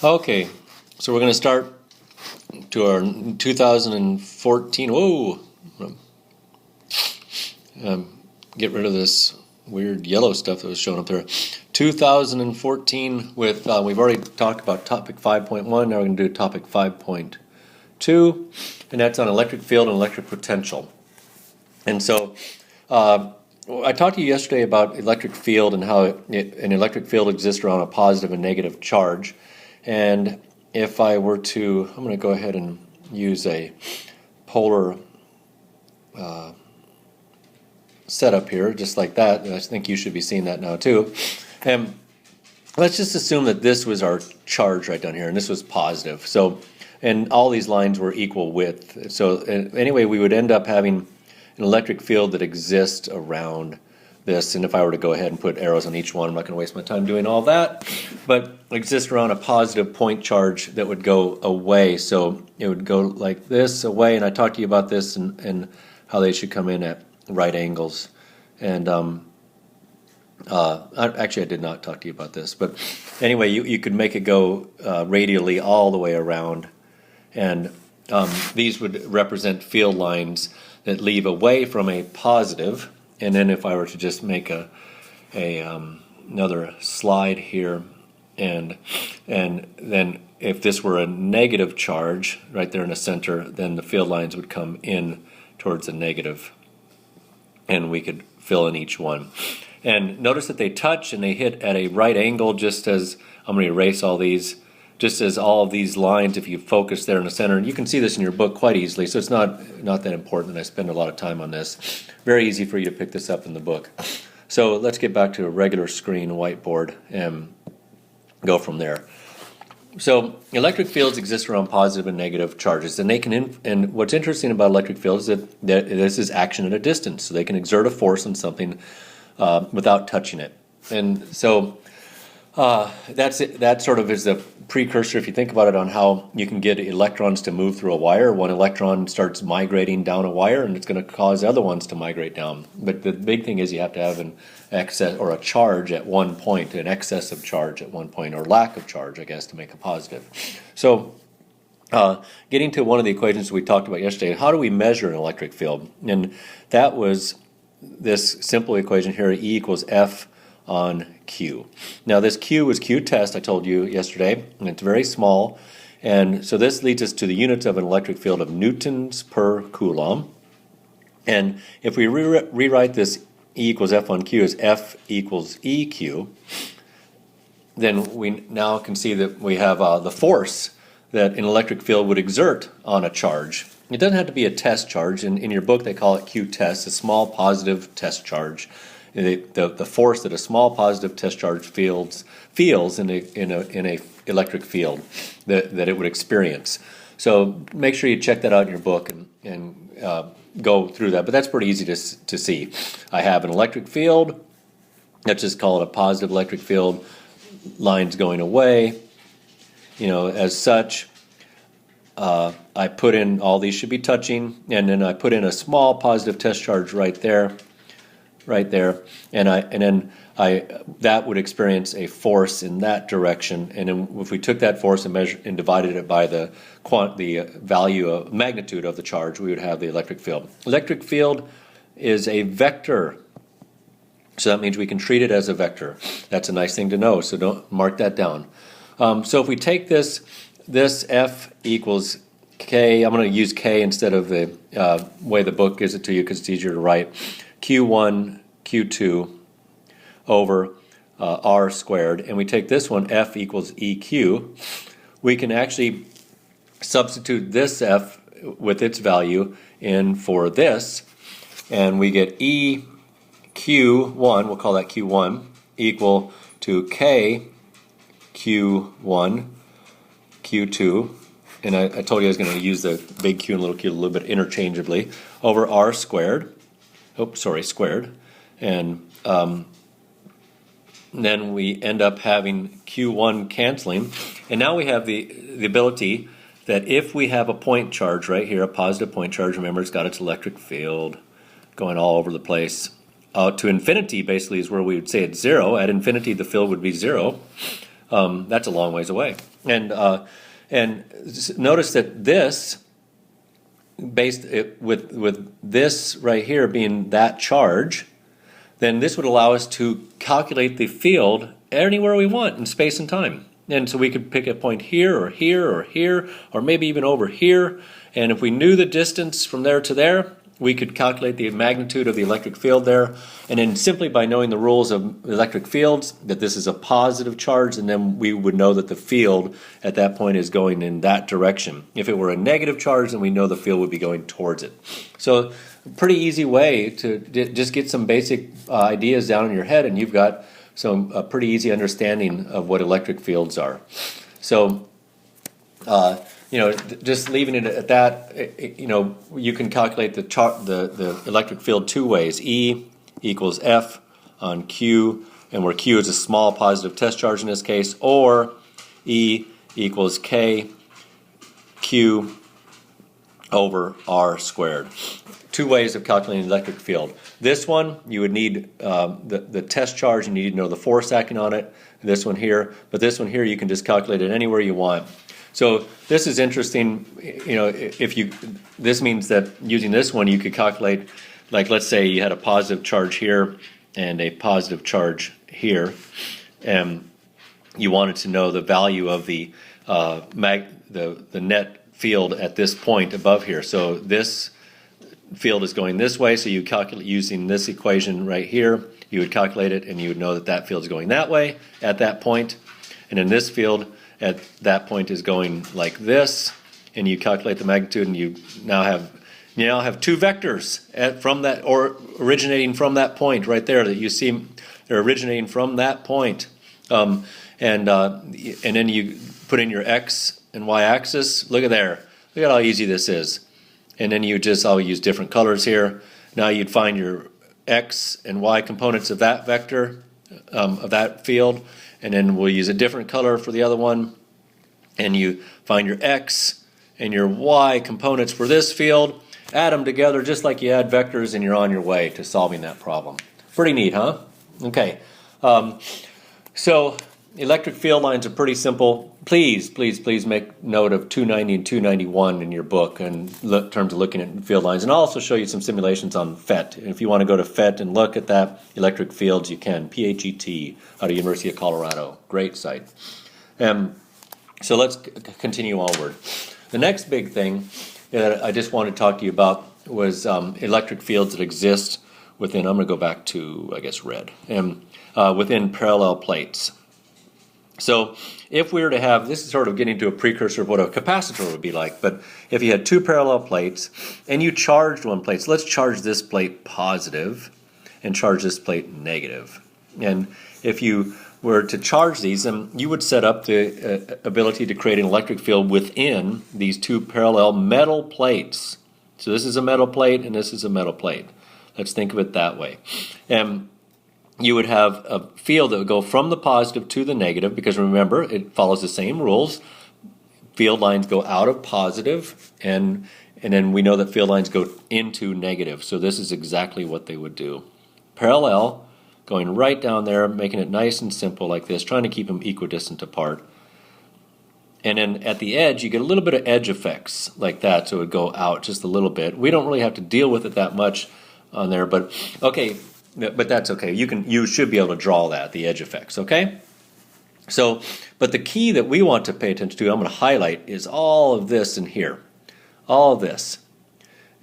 Okay, so we're going to start to our 2014. Whoa! Get rid of this weird yellow stuff that was showing up there. 2014 with, we've already talked about topic 5.1, now we're going to do topic 5.2, and that's on electric field and electric potential. And so, I talked to you yesterday about electric field and how an electric field exists around a positive and negative charge. And if I were to, I'm going to go ahead and use a polar setup here, just like that. And I think you should be seeing that now too. And let's just assume that this was our charge right down here, and this was positive. So, and all these lines were equal width. So anyway, we would end up having an electric field that exists around this, and if I were to go ahead and put arrows on each one, I'm not going to waste my time doing all that, but exists around a positive point charge that would go away. So it would go like this away, and I talked to you about this and how they should come in at right angles. And actually I did not talk to you about this, but anyway, you could make it go radially all the way around, and these would represent field lines that leave away from a positive. And then if I were to just make another slide here, and then if this were a negative charge right there in the center, then the field lines would come in towards the negative, and we could fill in each one. And notice that they touch and they hit at a right angle, just as I'm going to erase all these. Just as all of these lines, if you focus there in the center, and you can see this in your book quite easily, so it's not that important that I spend a lot of time on this. Very easy for you to pick this up in the book. So let's get back to a regular screen whiteboard and go from there. So electric fields exist around positive and negative charges, and they can. And what's interesting about electric fields is that this is action at a distance, so they can exert a force on something without touching it. And so that's it. That sort of is the precursor, if you think about it, on how you can get electrons to move through a wire. One electron starts migrating down a wire, and it's going to cause other ones to migrate down. But the big thing is you have to have an excess or a charge at one point, an excess of charge at one point, or lack of charge, I guess, to make a positive. So getting to one of the equations we talked about yesterday, how do we measure an electric field? And that was this simple equation here, E equals F on Q. Now this Q is Q test, I told you yesterday, and it's very small. And so this leads us to the units of an electric field of newtons per coulomb. And if we rewrite this E equals F on Q as F equals EQ, then we now can see that we have the force that an electric field would exert on a charge. It doesn't have to be a test charge. In your book they call it Q test, a small positive test charge. The force that a small positive test charge feels in a electric field that it would experience. So make sure you check that out in your book and go through that. But that's pretty easy to see. I have an electric field. Let's just call it a positive electric field. Lines going away. As such. I put in, all these should be touching, and then I put in a small positive test charge right there, and then that would experience a force in that direction. And then if we took that force and measured and divided it by the value of magnitude of the charge, we would have the electric field. Electric field is a vector, so that means we can treat it as a vector. That's a nice thing to know, so don't mark that down. So if we take this F equals K, I'm going to use K instead of the way the book gives it to you because it's easier to write. Q1, Q2 over R squared, and we take this one, F equals EQ. We can actually substitute this F with its value in for this, and we get EQ1, we'll call that Q1, equal to K Q1 Q2, and I told you I was going to use the big Q and little q a little bit interchangeably, over R squared, squared, and then we end up having Q1 canceling, and now we have the ability that if we have a point charge right here, a positive point charge, remember it's got its electric field going all over the place, to infinity basically is where we would say it's zero. At infinity the field would be zero. That's a long ways away. And notice that this, with this right here being that charge, then this would allow us to calculate the field anywhere we want in space and time. And so we could pick a point here or here or here, or maybe even over here. And if we knew the distance from there to there, we could calculate the magnitude of the electric field there. And then simply by knowing the rules of electric fields, that this is a positive charge, and then we would know that the field at that point is going in that direction. If it were a negative charge, then we know the field would be going towards it. So pretty easy way to just get some basic ideas down in your head, and you've got a pretty easy understanding of what electric fields are. So, just leaving it at that, you can calculate the electric field two ways. E equals F on Q, and where Q is a small positive test charge in this case, or E equals K Q over R squared. Two ways of calculating the electric field. This one, you would need the test charge, and you need to know the force acting on it. This one here, but this one here, you can just calculate it anywhere you want. So this is interesting. This means that using this one, you could calculate, like let's say you had a positive charge here and a positive charge here, and you wanted to know the value of the net field at this point above here. So this field is going this way, so you calculate using this equation right here. You would calculate it, and you would know that that field is going that way at that point, and then this field at that point is going like this, and you calculate the magnitude, and you now have two vectors from that, or originating from that point right there that you see. They're originating from that point, and then you put in your x and y axis. Look at there. Look at how easy this is. And then I'll use different colors here. Now you'd find your x and y components of that vector, of that field, and then we'll use a different color for the other one. And you find your x and your y components for this field, add them together just like you add vectors, and you're on your way to solving that problem. Pretty neat, huh? Okay. So electric field lines are pretty simple. Please make note of 290 and 291 in your book in terms of looking at field lines. And I'll also show you some simulations on PhET. If you want to go to PhET and look at that, electric fields, you can. PHET out of University of Colorado. Great site. So let's continue onward. The next big thing that I just wanted to talk to you about was electric fields that exist within, I'm going to go back to, I guess, red, within parallel plates. So if we were to have, this is sort of getting to a precursor of what a capacitor would be like, but if you had two parallel plates and you charged one plate, so let's charge this plate positive and charge this plate negative. And if you were to charge these, then you would set up the ability to create an electric field within these two parallel metal plates. So this is a metal plate and this is a metal plate. Let's think of it that way. And you would have a field that would go from the positive to the negative, because remember, it follows the same rules. Field lines go out of positive, and then we know that field lines go into negative. So this is exactly what they would do. Parallel, going right down there, making it nice and simple like this, trying to keep them equidistant apart. And then at the edge, you get a little bit of edge effects like that, so it would go out just a little bit. We don't really have to deal with it that much on there, but okay. But that's okay. You should be able to draw that, the edge effects, okay? So, but the key that we want to pay attention to, I'm going to highlight, is all of this in here. All of this.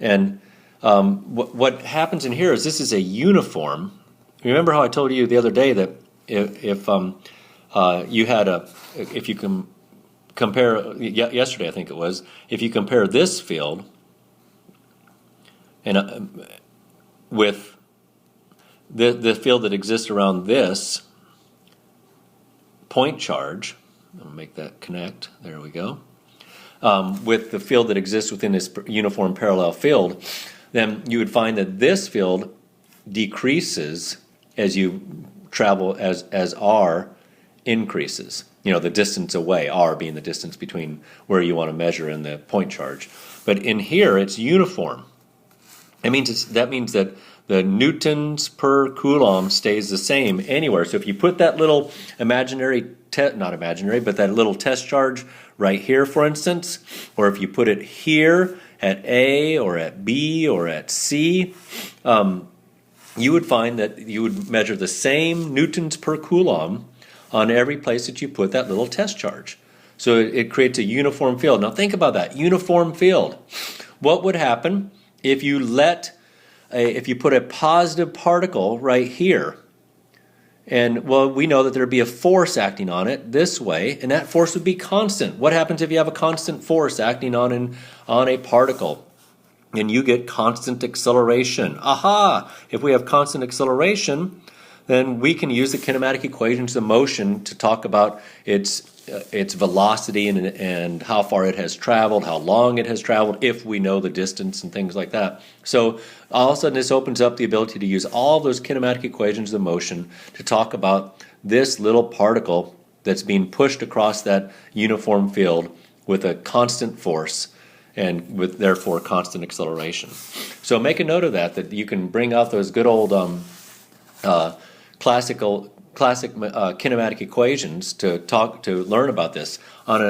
And what happens in here is this is a uniform. Remember how I told you the other day that if you had if you can compare, yesterday I think it was, if you compare this field and with the field that exists around this point charge, I'll make that connect, there we go, with the field that exists within this uniform parallel field, then you would find that this field decreases as you travel, as R increases. You know, the distance away, R being the distance between where you want to measure and the point charge. But in here, it's uniform. That means that the newtons per coulomb stays the same anywhere. So if you put that little imaginary not imaginary, but that little test charge right here, for instance, or if you put it here at A or at B or at C, you would find that you would measure the same newtons per coulomb on every place that you put that little test charge. So it creates a uniform field. Now think about that, uniform field. What would happen if you if you put a positive particle right here? And well, we know that there'd be a force acting on it this way, and that force would be constant. What happens if you have a constant force acting on a particle? And you get constant acceleration. Aha! If we have constant acceleration, then we can use the kinematic equations of motion to talk about its velocity and how far it has traveled, how long it has traveled, if we know the distance and things like that. So all of a sudden this opens up the ability to use all of those kinematic equations of motion to talk about this little particle that's being pushed across that uniform field with a constant force and with therefore constant acceleration. So make a note of that you can bring out those good old classic kinematic equations to learn about this. On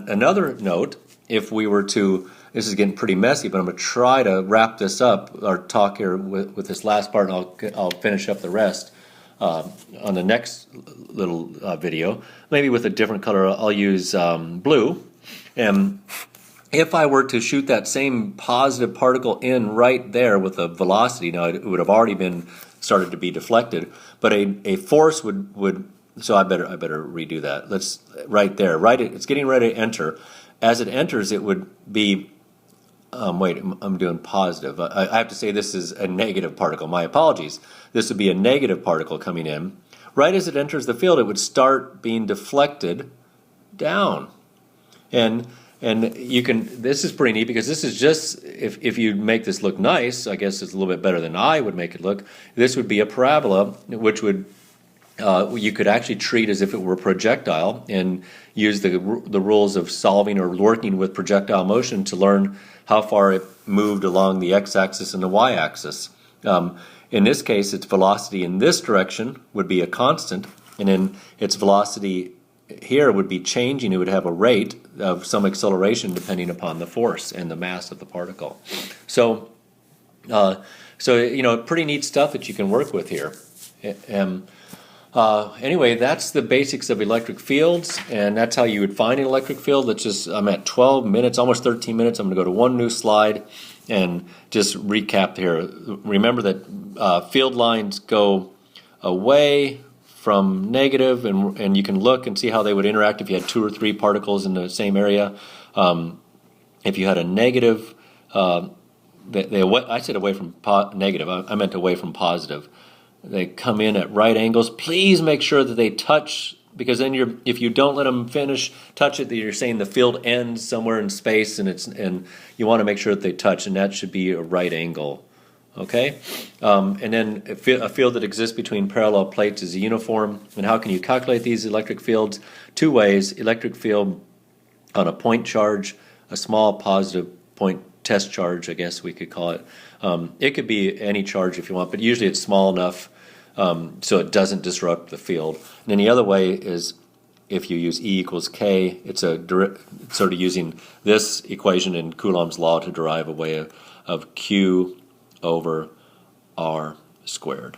another note, if we were to, this is getting pretty messy, but I'm going to try to wrap this up, our talk here with this last part, and I'll finish up the rest on the next little video. Maybe with a different color, I'll use blue. And if I were to shoot that same positive particle in right there with a velocity, now it would have already been started to be deflected, but a force would so I better redo that. Let's right there, it's getting ready to enter. As it enters, it would be wait, I'm doing positive. I have to say this is a negative particle. My apologies. This would be a negative particle coming in. Right as it enters the field, it would start being deflected down. And you can, this is pretty neat because this is just, if you make this look nice, I guess it's a little bit better than I would make it look, this would be a parabola, which would, you could actually treat as if it were a projectile and use the rules of solving or working with projectile motion to learn how far it moved along the x-axis and the y-axis. In this case, its velocity in this direction would be a constant, and then its velocity here would be changing. It would have a rate of some acceleration depending upon the force and the mass of the particle. So pretty neat stuff that you can work with here. Anyway, that's the basics of electric fields, and that's how you would find an electric field. I'm at 12 minutes, almost 13 minutes. I'm going to go to one new slide and just recap here. Remember that field lines go away from negative, and you can look and see how they would interact if you had 2 or 3 particles in the same area. If you had a negative, I said away from negative, I meant away from positive. They come in at right angles. Please make sure that they touch, because then if you don't let them touch it, you're saying the field ends somewhere in space, and you want to make sure that they touch, and that should be a right angle. Okay, and then a field that exists between parallel plates is uniform. And how can you calculate these electric fields? 2 ways: electric field on a point charge, a small positive point test charge, I guess we could call it. It could be any charge if you want, but usually it's small enough so it doesn't disrupt the field. And then the other way is if you use E equals K, it's sort of using this equation in Coulomb's law to derive a way of Q over R squared.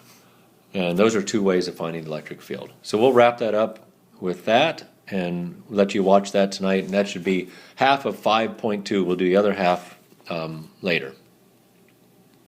And those are 2 ways of finding the electric field. So we'll wrap that up with that and let you watch that tonight, and that should be half of 5.2. We'll do the other half later.